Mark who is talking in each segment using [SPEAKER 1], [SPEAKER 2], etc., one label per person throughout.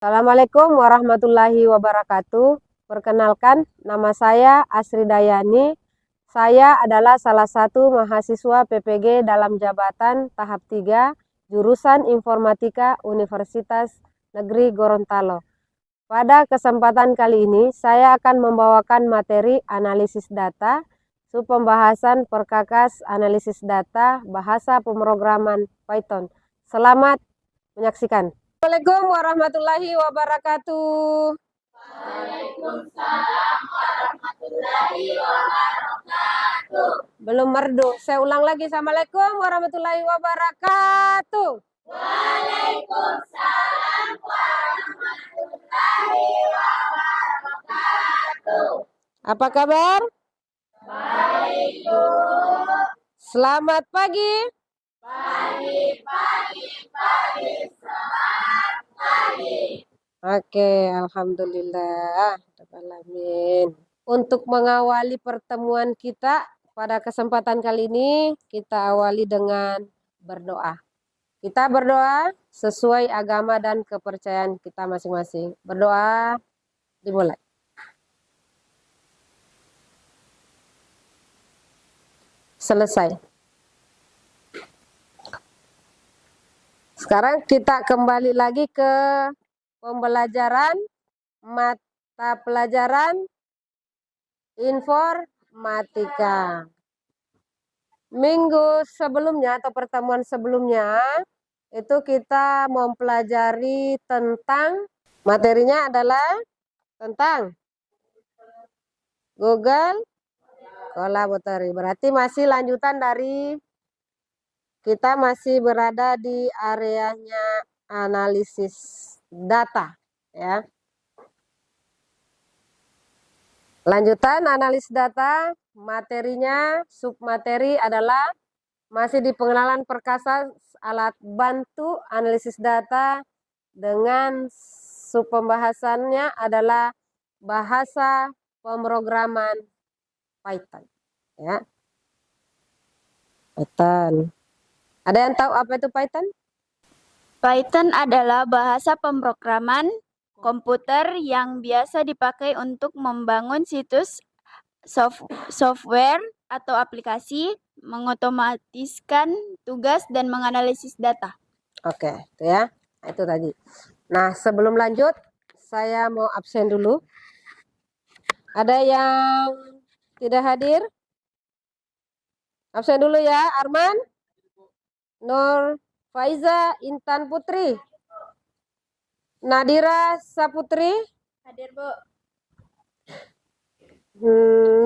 [SPEAKER 1] Assalamualaikum warahmatullahi wabarakatuh. Perkenalkan, nama saya Asri Dayani. Saya adalah salah satu mahasiswa PPG dalam jabatan tahap 3, jurusan Informatika Universitas Negeri Gorontalo. Pada kesempatan kali ini, saya akan membawakan materi analisis data, subpembahasan perkakas analisis data, bahasa pemrograman Python. Selamat menyaksikan. Assalamualaikum warahmatullahi wabarakatuh.
[SPEAKER 2] Waalaikumsalam warahmatullahi wabarakatuh.
[SPEAKER 1] Belum merdu. Saya ulang lagi. Assalamualaikum warahmatullahi wabarakatuh.
[SPEAKER 2] Waalaikumsalam warahmatullahi wabarakatuh.
[SPEAKER 1] Apa kabar?
[SPEAKER 2] Baik, Bu.
[SPEAKER 1] Selamat pagi.
[SPEAKER 2] Pagi. Selamat pagi.
[SPEAKER 1] Oke, alhamdulillah. Alamin. Untuk mengawali pertemuan kita pada kesempatan kali ini, kita awali dengan berdoa. Kita berdoa sesuai agama dan kepercayaan kita masing-masing. Berdoa dimulai. Selesai. Sekarang kita kembali lagi ke pembelajaran mata pelajaran informatika. Minggu sebelumnya atau pertemuan sebelumnya itu kita mempelajari tentang materinya adalah tentang Google Collaboratory. Berarti masih lanjutan dari kita masih berada di areanya analisis data, ya. Lanjutan analisis data, materinya, submateri adalah masih di pengenalan perkasa alat bantu analisis data dengan subpembahasannya adalah bahasa pemrograman Python, ya. Python. Ada yang tahu apa itu Python?
[SPEAKER 3] Python adalah bahasa pemrograman komputer yang biasa dipakai untuk membangun situs software atau aplikasi, mengotomatiskan tugas, dan menganalisis data.
[SPEAKER 1] Oke, itu ya. Itu tadi. Nah, sebelum lanjut, saya mau absen dulu. Ada yang tidak hadir? Absen dulu ya, Arman, Nur Faiza Intan Putri, Nadira Saputri,
[SPEAKER 3] Hadir, Bu.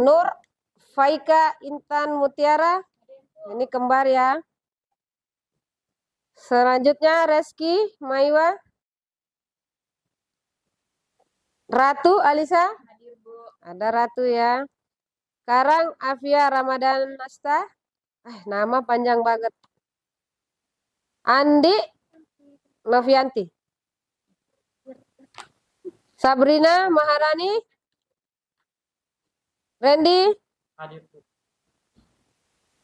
[SPEAKER 1] Nur Faika Intan Mutiara, ini kembar ya. Selanjutnya Reski Maiwa, Ratu Alisa,
[SPEAKER 3] Hadir, Bu.
[SPEAKER 1] ada Ratu ya. Karang Afia Ramadan Nasta, nama panjang banget. Andi Novianti, Sabrina Maharani, Randy,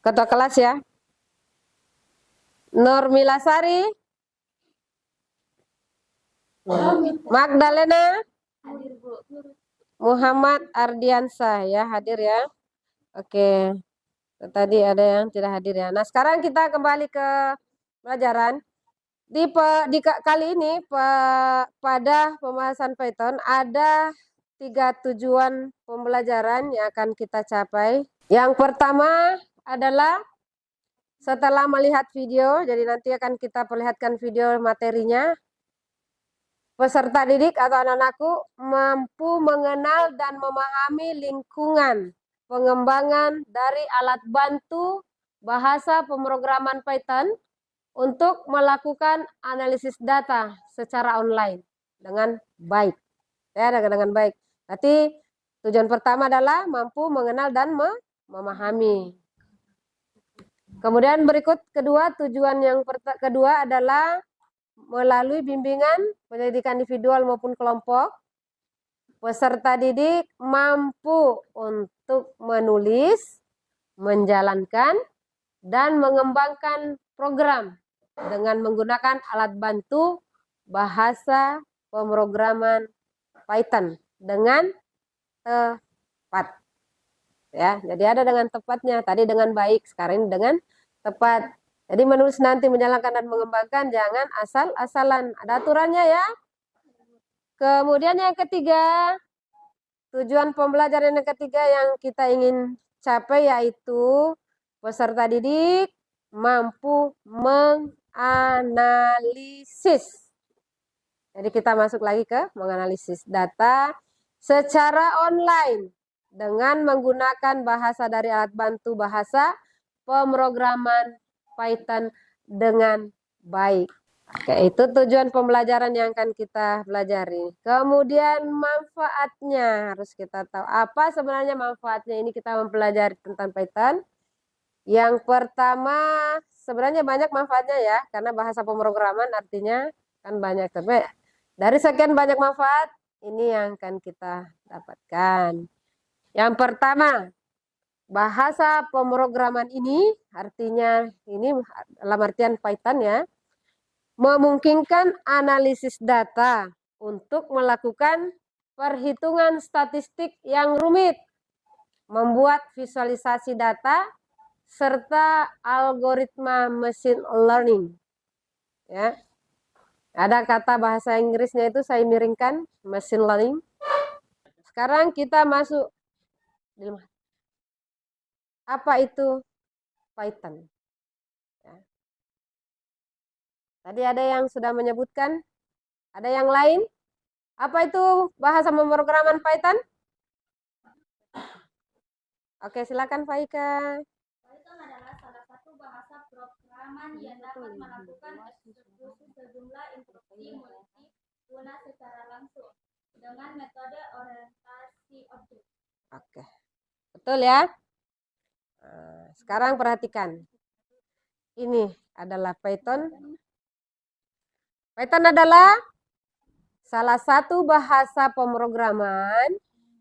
[SPEAKER 1] ketua kelas ya. Nur Milasari, Magdalena,
[SPEAKER 3] Hadir, Bu.
[SPEAKER 1] Muhammad Ardiansa ya, hadir ya. Oke, tadi ada yang tidak hadir ya. Nah, sekarang kita kembali ke pelajaran. Kali ini pada pembahasan Python ada 3 tujuan pembelajaran yang akan kita capai. Yang pertama adalah setelah melihat video, jadi nanti akan kita perlihatkan video materinya. Peserta didik atau anak-anakku mampu mengenal dan memahami lingkungan pengembangan dari alat bantu bahasa pemrograman Python untuk melakukan analisis data secara online dengan baik. Ya, dengan baik. Nanti tujuan pertama adalah mampu mengenal dan memahami. Kemudian berikut tujuan yang kedua adalah melalui bimbingan pendidikan individual maupun kelompok, peserta didik mampu untuk menulis, menjalankan, dan mengembangkan program dengan menggunakan alat bantu bahasa pemrograman Python dengan tepat. Ya, jadi ada dengan tepatnya. Tadi dengan baik, sekarang ini dengan tepat. Jadi menulis nanti, menjalankan dan mengembangkan, jangan asal-asalan. Ada aturannya ya. Kemudian yang ketiga, tujuan pembelajaran yang ketiga yang kita ingin capai yaitu peserta didik mampu menganalisis. Jadi kita masuk lagi ke menganalisis data secara online dengan menggunakan bahasa dari alat bantu bahasa pemrograman Python dengan baik. Oke, itu tujuan pembelajaran yang akan kita pelajari. Kemudian manfaatnya harus kita tahu. Apa sebenarnya manfaatnya ini kita mempelajari tentang Python? Yang pertama, sebenarnya banyak manfaatnya ya, karena bahasa pemrograman artinya kan banyak. Tapi dari sekian banyak manfaat, ini yang akan kita dapatkan. Yang pertama, bahasa pemrograman ini artinya ini dalam artian Python ya, memungkinkan analisis data untuk melakukan perhitungan statistik yang rumit, membuat visualisasi data, serta algoritma machine learning. Ya. Ada kata bahasa Inggrisnya itu saya miringkan, machine learning. Sekarang kita masuk. Apa itu Python? Ya. Tadi ada yang sudah menyebutkan, ada yang lain? Apa itu bahasa pemrograman Python? Oke, silakan Faika.
[SPEAKER 3] Python adalah salah satu bahasa programan yang dapat melakukan eksekusi sejumlah instruksi multiguna secara langsung dengan metode orientasi objek.
[SPEAKER 1] Oke, betul ya. Sekarang perhatikan. Ini adalah Python. Python adalah salah satu bahasa pemrograman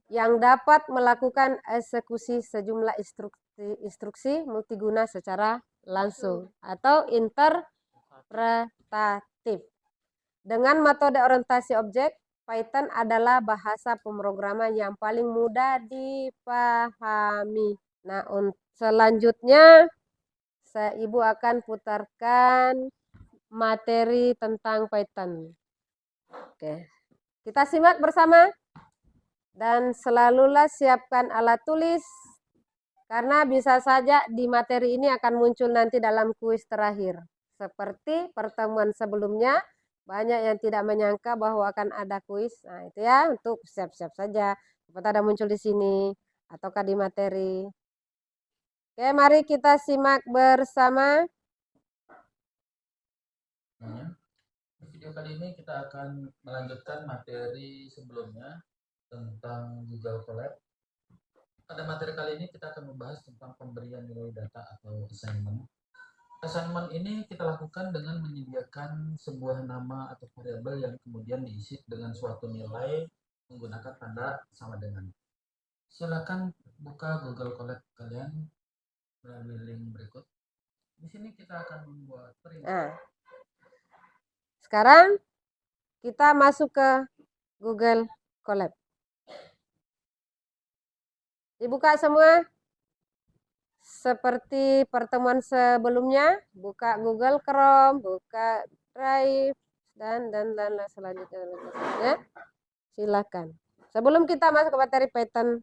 [SPEAKER 1] yang dapat melakukan eksekusi sejumlah instruksi multiguna secara langsung atau interpretatif. Dengan metode orientasi objek, Python adalah bahasa pemrograman yang paling mudah dipahami. Nah, selanjutnya Ibu akan putarkan materi tentang Python. Oke, kita simak bersama dan selalulah siapkan alat tulis karena bisa saja di materi ini akan muncul nanti dalam kuis terakhir. Seperti pertemuan sebelumnya, banyak yang tidak menyangka bahwa akan ada kuis. Nah, itu ya untuk siap-siap saja. Dapat ada muncul di sini ataukah di materi. Oke, mari kita simak bersama.
[SPEAKER 4] Video kali ini kita akan melanjutkan materi sebelumnya tentang Google Colab. Pada materi kali ini kita akan membahas tentang pemberian nilai data atau assignment. Assignment ini kita lakukan dengan menyediakan sebuah nama atau variabel yang kemudian diisi dengan suatu nilai menggunakan tanda sama dengan. Silakan buka Google Colab kalian melalui link berikut. Di sini kita akan membuat perintah.
[SPEAKER 1] Sekarang kita masuk ke Google Colab. Dibuka semua. Seperti pertemuan sebelumnya, buka Google Chrome, buka Drive, dan selanjutnya. Ya. Silakan. Sebelum kita masuk ke materi Python.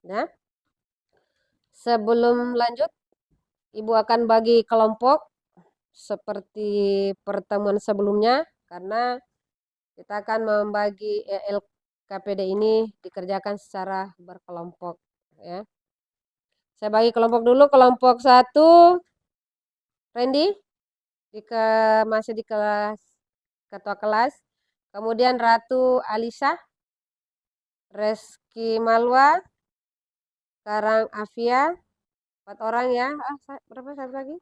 [SPEAKER 1] Ya. Sebelum lanjut, Ibu akan bagi kelompok seperti pertemuan sebelumnya karena kita akan membagi LKPD ini dikerjakan secara berkelompok ya. Saya bagi kelompok dulu, kelompok 1 Randy masih di kelas ketua kelas. Kemudian Ratu Alisa, Reski Malwa, Karang Afia, 4 orang ya. Berapa satu lagi?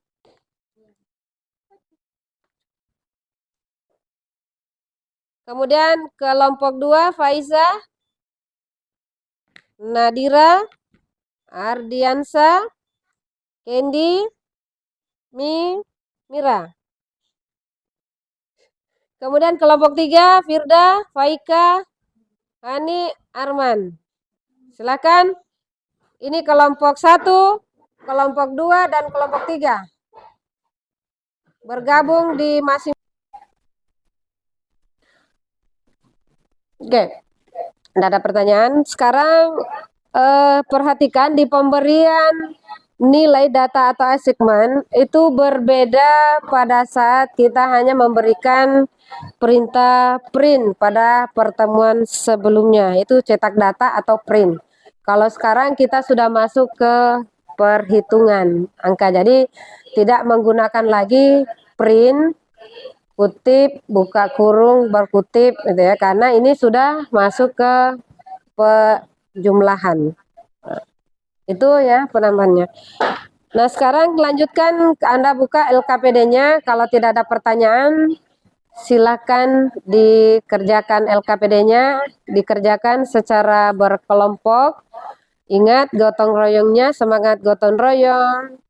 [SPEAKER 1] Kemudian kelompok 2 Faiza, Nadira, Ardiansa, Candy, Mira. Kemudian kelompok 3, Firda, Faika, Hani, Arman. Silakan. Ini kelompok 1, kelompok 2, dan kelompok 3. Bergabung di masing. Oke. Tidak ada pertanyaan. Sekarang perhatikan di pemberian nilai data atau assignment itu berbeda pada saat kita hanya memberikan perintah print pada pertemuan sebelumnya, itu cetak data atau print. Kalau sekarang kita sudah masuk ke perhitungan angka, jadi tidak menggunakan lagi print, kutip, buka kurung, berkutip, gitu ya, karena ini sudah masuk ke penjumlahan. Itu ya penambahannya. Nah, sekarang lanjutkan, Anda buka LKPD-nya. Kalau tidak ada pertanyaan, silakan dikerjakan LKPD-nya, dikerjakan secara berkelompok. Ingat gotong royongnya, semangat gotong royong,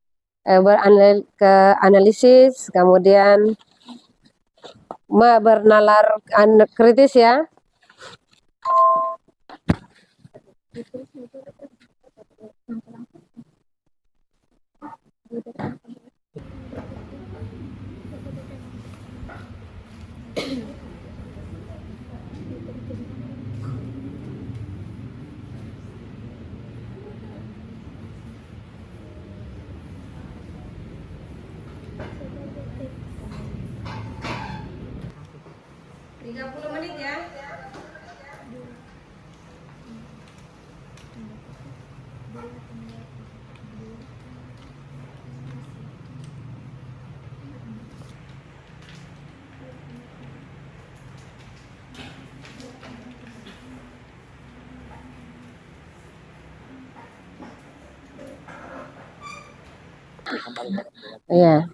[SPEAKER 1] analisis, kemudian bernalar kritis ya. Menit ya. Iya,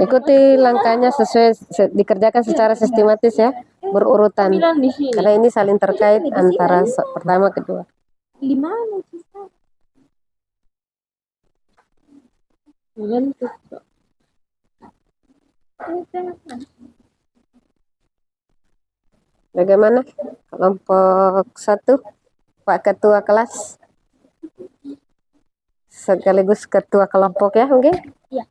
[SPEAKER 1] ikuti langkahnya sesuai, dikerjakan secara sistematis ya, berurutan. Karena ini saling terkait antara pertama kedua. Bagaimana kelompok 1, Pak Ketua kelas sekaligus ketua kelompok ya, mungkin?
[SPEAKER 3] Iya.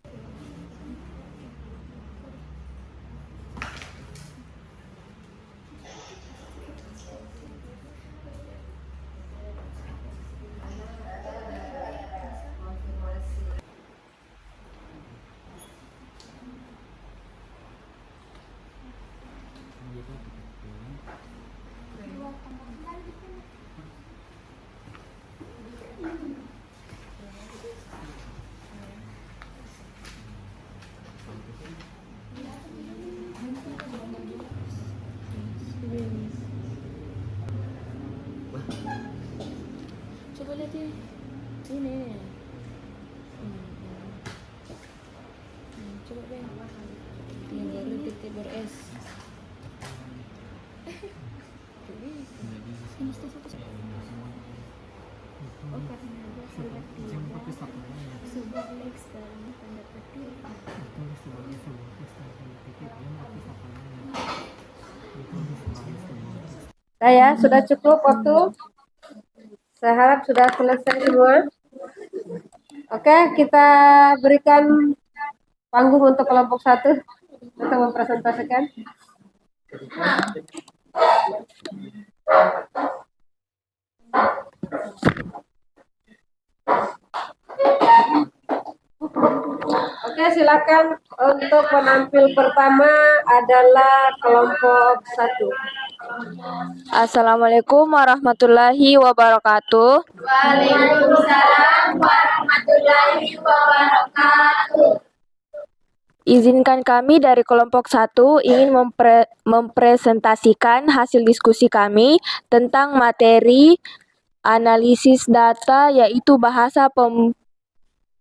[SPEAKER 5] Coba lihat ini. Coba deh. Yang baru titik ber-S. Oh, karena ada salah sebuah Lex dalam tanda petik.
[SPEAKER 1] Ya, sudah cukup waktu. Saya harap sudah selesai semua. Oke, kita berikan panggung untuk kelompok 1 untuk mempresentasikan. Oke, silakan untuk penampil pertama adalah kelompok 1.
[SPEAKER 5] Assalamualaikum warahmatullahi wabarakatuh.
[SPEAKER 2] Waalaikumsalam warahmatullahi wabarakatuh.
[SPEAKER 5] Izinkan kami dari kelompok 1 ingin mempresentasikan hasil diskusi kami tentang materi analisis data, yaitu bahasa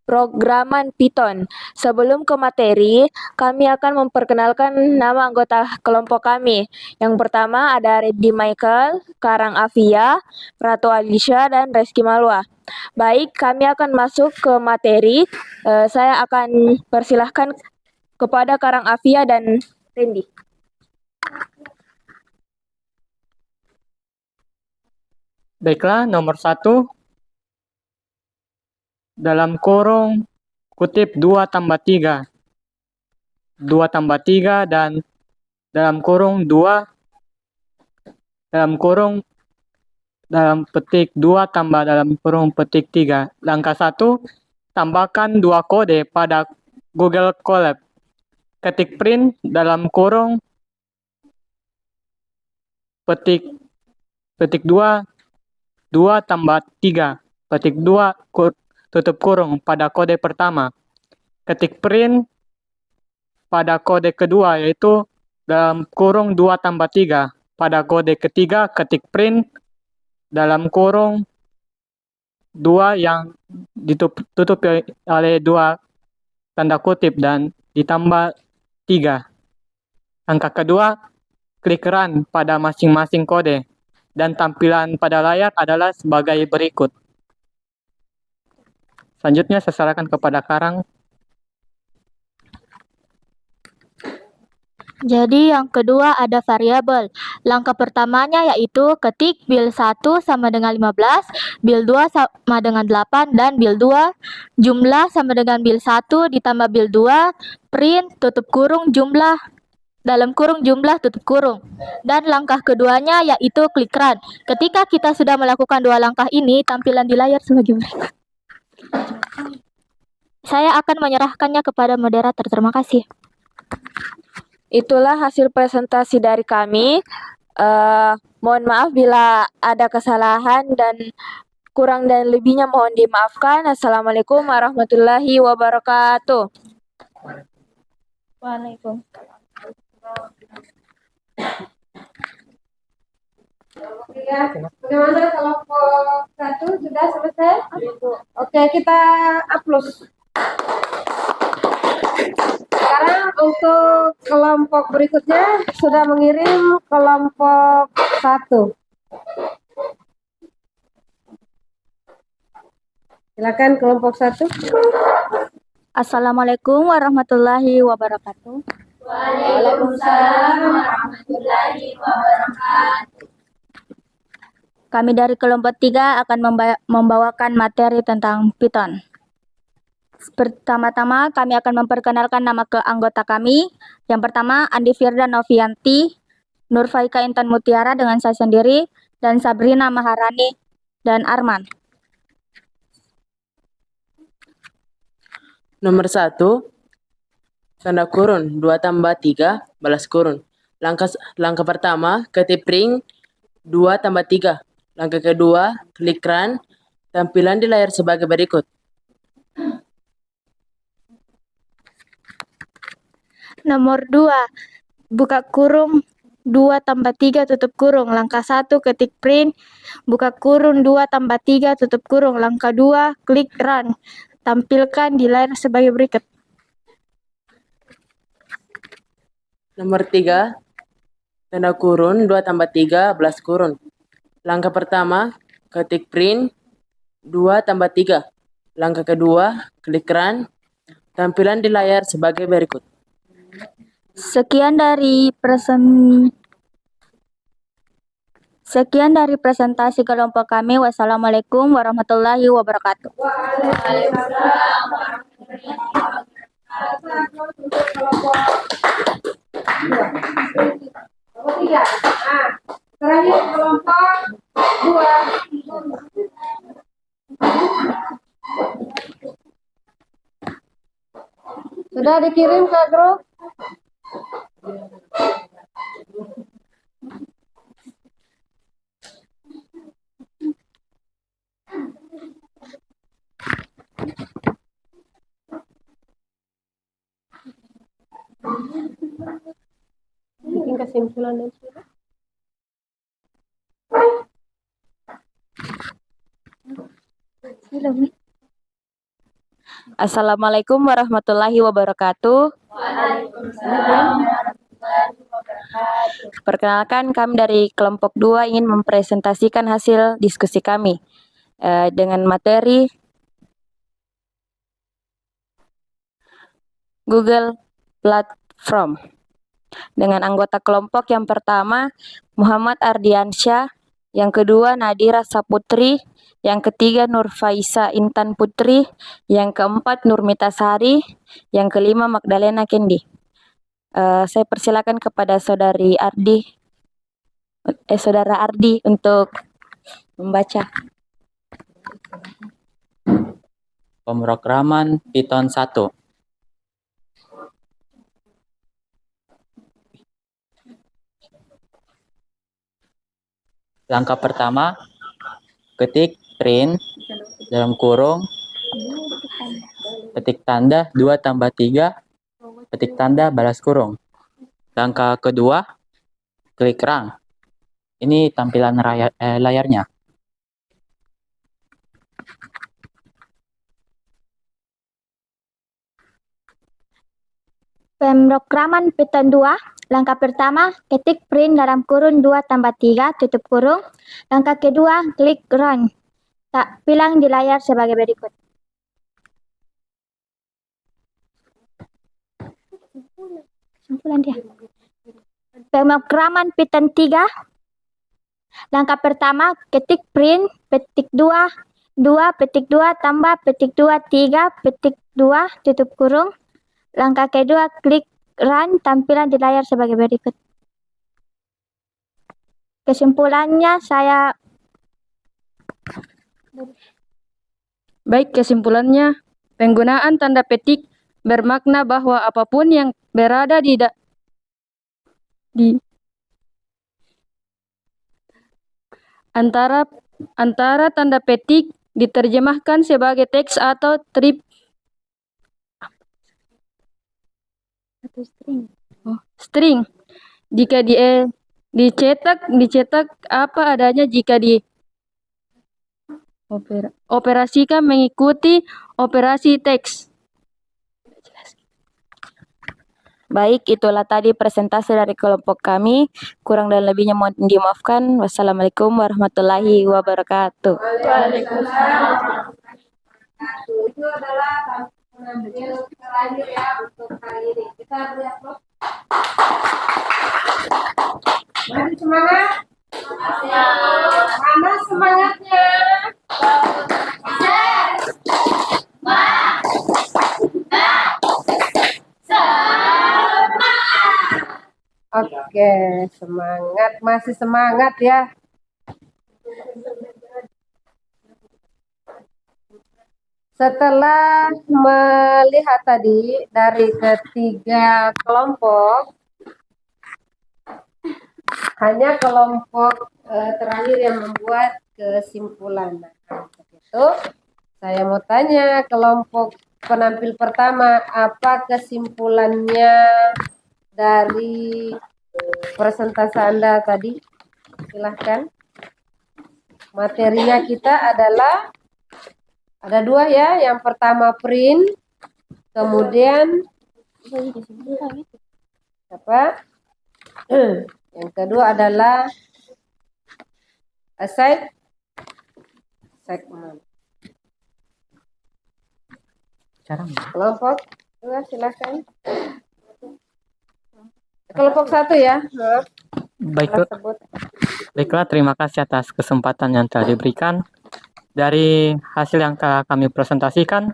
[SPEAKER 5] pemrograman Python. Sebelum ke materi, kami akan memperkenalkan nama anggota kelompok kami. Yang pertama ada Reddy Michael, Karang Afia, Ratu Alicia, dan Reski Malwa. Baik, kami akan masuk ke materi. Saya akan persilahkan kepada Karang Afia dan Randy.
[SPEAKER 6] Baiklah, nomor 1 dalam kurung kutip 2 tambah 3. 2 tambah 3 dan dalam kurung 2 dalam petik 2 tambah dalam kurung petik 3. Langkah 1, tambahkan 2 kode pada Google Colab. Ketik print dalam kurung petik 2 tambah 3. Petik 2 tutup kurung pada kode pertama. Ketik print pada kode kedua, yaitu dalam kurung 2 tambah 3. Pada kode ketiga, ketik print dalam kurung 2 yang ditutup oleh 2 tanda kutip dan ditambah 3. Angka kedua, klik run pada masing-masing kode. Dan tampilan pada layar adalah sebagai berikut. Selanjutnya saya serahkan kepada Karang.
[SPEAKER 7] Jadi yang kedua ada variabel. Langkah pertamanya yaitu ketik bil 1 sama dengan 15, bil 2 sama dengan 8, dan bil 2 jumlah sama dengan bil 1 ditambah bil 2, print tutup kurung jumlah dalam kurung jumlah tutup kurung. Dan langkah keduanya yaitu klik run. Ketika kita sudah melakukan 2 langkah ini, tampilan di layar sebagai berikut. Saya akan menyerahkannya kepada moderator. Terima kasih.
[SPEAKER 5] Itulah hasil presentasi dari kami. Mohon maaf bila ada kesalahan dan kurang dan lebihnya mohon dimaafkan. Assalamualaikum warahmatullahi wabarakatuh.
[SPEAKER 7] Waalaikumsalam.
[SPEAKER 1] Bagaimana kelompok 1 sudah selesai? Oke, kita upload. Sekarang untuk kelompok berikutnya sudah mengirim kelompok 1. Silakan kelompok 1.
[SPEAKER 7] Assalamualaikum warahmatullahi wabarakatuh.
[SPEAKER 2] Waalaikumsalam warahmatullahi wabarakatuh.
[SPEAKER 7] Kami dari kelompok 3 akan membawakan materi tentang Python. Pertama-tama kami akan memperkenalkan nama ke anggota kami. Yang pertama Andi Firda Novianti, Nurfaika Intan Mutiara dengan saya sendiri, dan Sabrina Maharani dan Arman.
[SPEAKER 8] Nomor 1, tanda kurun 2 tambah 3 balas kurun. Langkah pertama, ketik print 2 tambah 3. Langkah kedua, klik run. Tampilan di layar sebagai berikut.
[SPEAKER 7] Nomor 2, buka kurung 2 tambah 3 tutup kurung. Langkah 1, ketik print, buka kurung 2 tambah 3 tutup kurung. Langkah 2, klik run. Tampilkan di layar sebagai berikut.
[SPEAKER 8] Nomor 3, tanda kurun 2 tambah 3 balas kurun. Langkah pertama, ketik print 2 tambah 3. Langkah kedua, klik run. Tampilan di layar sebagai berikut.
[SPEAKER 7] Sekian dari presentasi kelompok kami. Wassalamualaikum warahmatullahi wabarakatuh.
[SPEAKER 2] Waalaikumsalam warahmatullahi
[SPEAKER 1] Kelompok 3. Terakhir kelompok 2. Sudah dikirim ke grup? Bikin kesimpulan dan sudah.
[SPEAKER 5] Assalamualaikum warahmatullahi wabarakatuh. Perkenalkan, kami dari kelompok 2 ingin mempresentasikan hasil diskusi kami dengan materi Google Platform. Dengan anggota kelompok yang pertama Muhammad Ardiansyah, yang kedua Nadira Saputri, yang ketiga Nurfaisa Intan Putri, yang keempat Nurmita Sari, yang kelima Magdalena Kendi. Saya persilakan kepada Saudara Ardi untuk membaca.
[SPEAKER 9] Pemrograman Python 1. Langkah pertama, ketik print dalam kurung petik tanda 2 tambah 3 petik tanda balas kurung. Langkah kedua, klik run. Ini tampilan layarnya.
[SPEAKER 7] Pemrograman Python 2. Langkah pertama, ketik print dalam kurung 2 tambah 3 tutup kurung. Langkah kedua, klik run. Tampilan di layar sebagai berikut. Kesimpulan dia. Pemrograman Python 3. Langkah pertama, ketik print petik 2 petik 2 tambah petik 2 3 petik 2 tutup kurung. Langkah kedua, klik run. Tampilan di layar sebagai berikut. Kesimpulannya
[SPEAKER 10] kesimpulannya, penggunaan tanda petik bermakna bahwa apapun yang berada di antara tanda petik diterjemahkan sebagai teks atau string. Jika dicetak apa adanya, jika operasikan mengikuti operasi teks.
[SPEAKER 5] Baik, itulah tadi presentasi dari kelompok kami. Kurang dan lebihnya mohon dimaafkan. Wassalamualaikum warahmatullahi wabarakatuh.
[SPEAKER 1] Waalaikumsalam. Itu adalah penampilan terakhir ya untuk kali ini. Kita lihat loh. Mari semangat. Mana semangatnya? Oke, semangat, masih semangat ya. Setelah melihat tadi dari ketiga kelompok, hanya kelompok terakhir yang membuat kesimpulan. Nah, itu saya mau tanya kelompok penampil pertama, apa kesimpulannya dari presentasi Anda tadi? Silahkan. Materinya kita adalah ada 2 ya. Yang pertama print, kemudian apa? Yang kedua adalah segment. Kelompok 2 silakan. Kelompok 1 ya.
[SPEAKER 6] Baiklah, terima kasih atas kesempatan yang telah diberikan. Dari hasil yang telah kami presentasikan,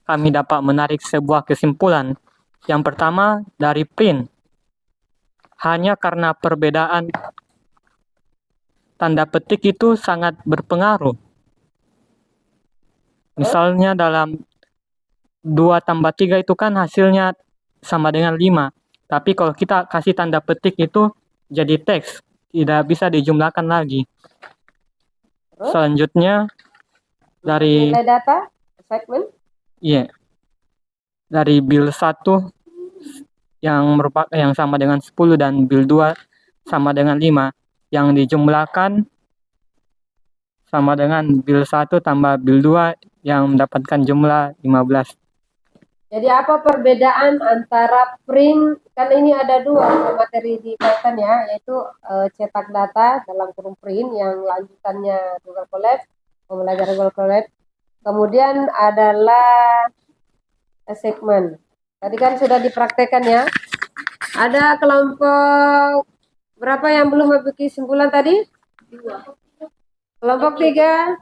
[SPEAKER 6] kami dapat menarik sebuah kesimpulan. Yang pertama, dari print. Hanya karena perbedaan tanda petik itu sangat berpengaruh. Misalnya dalam 2 tambah 3 itu kan hasilnya sama dengan 5. Tapi kalau kita kasih tanda petik itu jadi teks, tidak bisa dijumlahkan lagi. Selanjutnya dari
[SPEAKER 1] nilai data segmen.
[SPEAKER 6] Iya. Dari build 1 yang sama dengan 10 dan build 2 sama dengan 5, yang dijumlahkan sama dengan build 1 tambah build 2 yang mendapatkan jumlah 15.
[SPEAKER 1] Jadi apa perbedaan antara print, kan ini ada dua materi di Python ya, yaitu cetak data dalam kurung print yang lanjutannya Google Colab, pembelajaran Google Colab. Kemudian adalah segmen. Tadi kan sudah dipraktekkan ya. Ada kelompok berapa yang belum membuat kesimpulan tadi? Kelompok 3.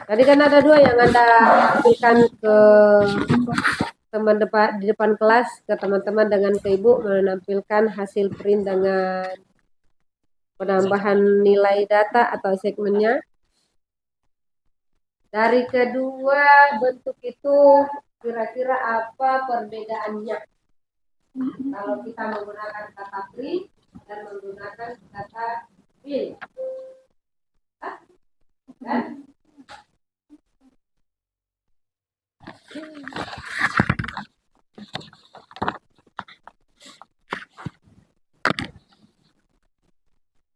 [SPEAKER 1] Tadi kan ada 2 yang Anda berikan ke teman di depan kelas, ke teman-teman dengan ke ibu, menampilkan hasil print dengan penambahan nilai data atau segmennya. Dari kedua bentuk itu kira-kira apa perbedaannya? Kalau kita menggunakan kata print dan menggunakan kata fill. Kan?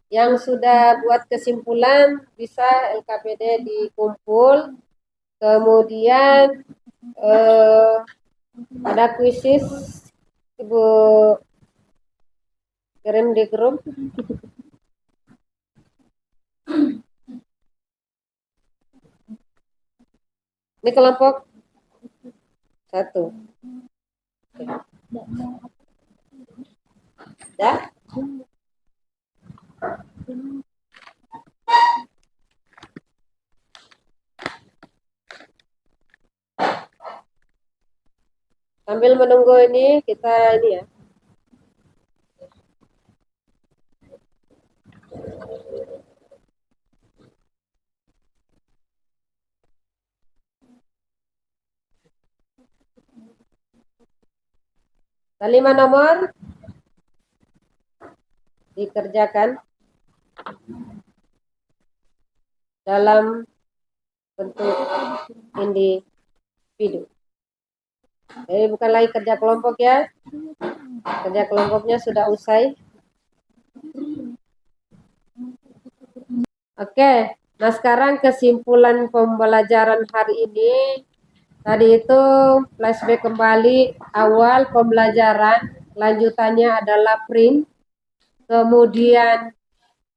[SPEAKER 1] Yang sudah buat kesimpulan bisa LKPD dikumpul, kemudian ada kuisis Ibu kirim di grup. Ini kelompok 1. Ya. Sambil menunggu ini kita ini ya. Kelima nomor dikerjakan dalam bentuk individu. Jadi bukan lagi kerja kelompok ya. Kerja kelompoknya sudah usai. Oke, nah sekarang kesimpulan pembelajaran hari ini. Tadi itu flashback kembali awal pembelajaran, lanjutannya adalah print. Kemudian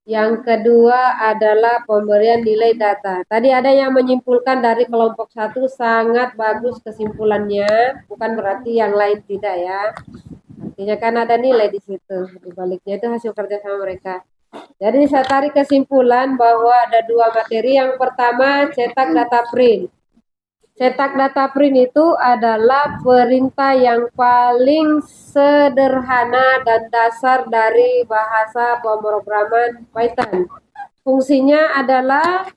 [SPEAKER 1] yang kedua adalah pemberian nilai data. Tadi ada yang menyimpulkan dari kelompok 1 sangat bagus kesimpulannya, bukan berarti yang lain tidak ya. Artinya kan ada nilai di situ, di baliknya itu hasil kerja sama mereka. Jadi saya tarik kesimpulan bahwa ada 2 materi. Yang pertama cetak data print. Cetak data print itu adalah perintah yang paling sederhana dan dasar dari bahasa pemrograman Python. Fungsinya adalah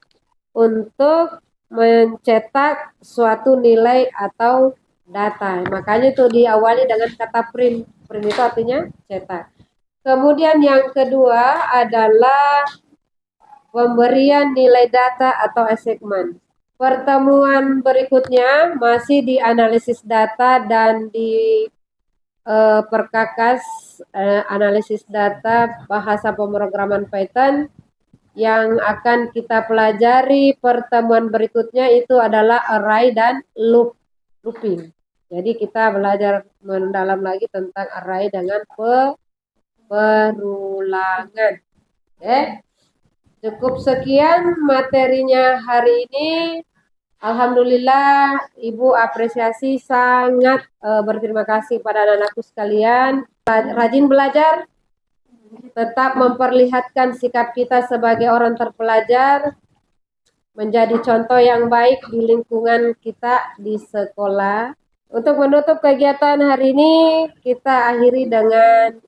[SPEAKER 1] untuk mencetak suatu nilai atau data. Makanya itu diawali dengan kata print. Print itu artinya cetak. Kemudian yang kedua adalah pemberian nilai data atau assignment. Pertemuan berikutnya masih di analisis data dan di perkakas analisis data bahasa pemrograman Python. Yang akan kita pelajari pertemuan berikutnya itu adalah array dan looping. Jadi kita belajar mendalam lagi tentang array dengan perulangan. Oke. Cukup sekian materinya hari ini. Alhamdulillah, Ibu apresiasi sangat berterima kasih pada anak-anakku sekalian. Rajin belajar, tetap memperlihatkan sikap kita sebagai orang terpelajar, menjadi contoh yang baik di lingkungan kita di sekolah. Untuk menutup kegiatan hari ini, kita akhiri dengan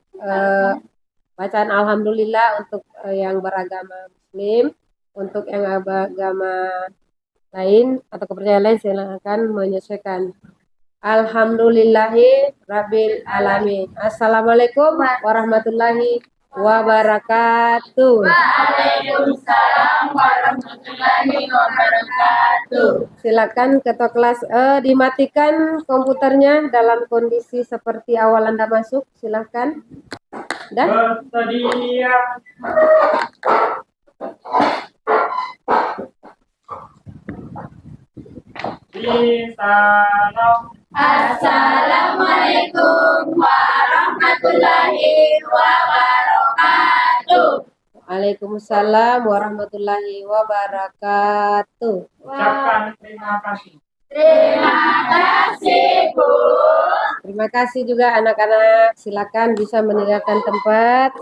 [SPEAKER 1] bacaan Alhamdulillah untuk yang beragama Muslim. Untuk yang beragama lain atau kepercayaan lain silakan menyesuaikan. Alhamdulillahi Rabbil Alamin. Assalamualaikum warahmatullahi wabarakatuh.
[SPEAKER 2] Waalaikumsalam warahmatullahi wabarakatuh.
[SPEAKER 1] Silakan ketua kelas dimatikan komputernya dalam kondisi seperti awal Anda masuk. Silakan. Dah?
[SPEAKER 2] Assalamualaikum warahmatullahi wabarakatuh.
[SPEAKER 1] Waalaikumsalam warahmatullahi wabarakatuh.
[SPEAKER 6] Ucapkan terima kasih.
[SPEAKER 2] Terima kasih, Bu.
[SPEAKER 1] Terima kasih juga anak-anak. Silakan bisa meninggalkan tempat.